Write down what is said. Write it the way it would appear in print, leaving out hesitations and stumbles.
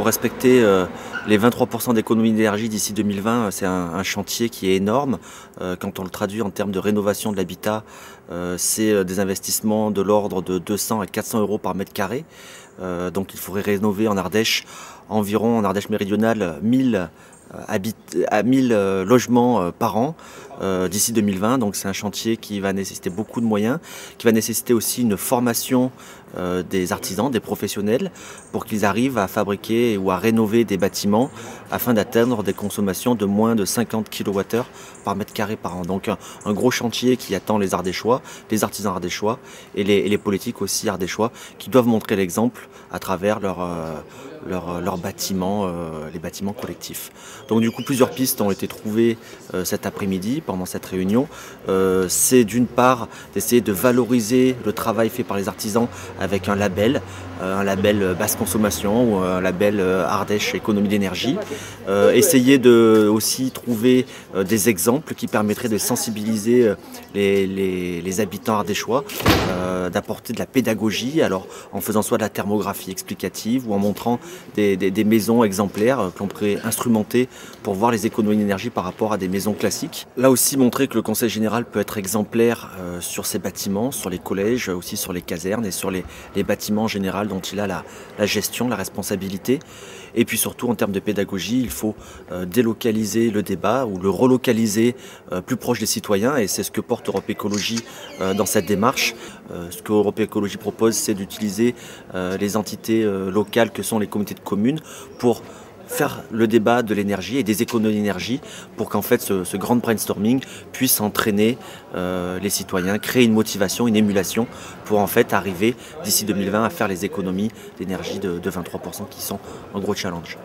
faut respecter les 23% d'économie d'énergie d'ici 2020. C'est un chantier qui est énorme. Quand on le traduit en termes de rénovation de l'habitat, c'est des investissements de l'ordre de 200 à 400 euros par mètre carré. Donc il faudrait rénover en Ardèche environ, en Ardèche méridionale, 1000 logements par an d'ici 2020. Donc c'est un chantier qui va nécessiter beaucoup de moyens, qui va nécessiter aussi une formation des artisans, des professionnels, pour qu'ils arrivent à fabriquer ou à rénover des bâtiments afin d'atteindre des consommations de moins de 50 kWh par mètre carré par an. Donc un gros chantier qui attend les Ardéchois, les artisans ardéchois et les politiques aussi ardéchois, qui doivent montrer l'exemple à travers leurs bâtiments, les bâtiments collectifs. Donc du coup, plusieurs pistes ont été trouvées cet après-midi pendant cette réunion. C'est d'une part d'essayer de valoriser le travail fait par les artisans avec un label basse consommation ou un label Ardèche économie d'énergie. Essayer de aussi trouver des exemples qui permettraient de sensibiliser les habitants ardéchois, d'apporter de la pédagogie, alors en faisant soit de la thermographie explicative ou en montrant des maisons exemplaires que l'on pourrait instrumenter pour voir les économies d'énergie par rapport à des maisons classiques. Là aussi montrer que le Conseil général peut être exemplaire sur ces bâtiments, sur les collèges, aussi sur les casernes et sur les bâtiments en général dont il a la gestion, la responsabilité. Et puis surtout en termes de pédagogie, il faut délocaliser le débat ou le relocaliser plus proche des citoyens, et c'est ce que porte Europe Écologie dans cette démarche. Ce que Europe Écologie propose, c'est d'utiliser les entités locales que sont les communautés de communes pour faire le débat de l'énergie et des économies d'énergie, pour qu'en fait ce grand brainstorming puisse entraîner les citoyens, créer une motivation, une émulation pour en fait arriver d'ici 2020 à faire les économies d'énergie de 23% qui sont un gros challenge.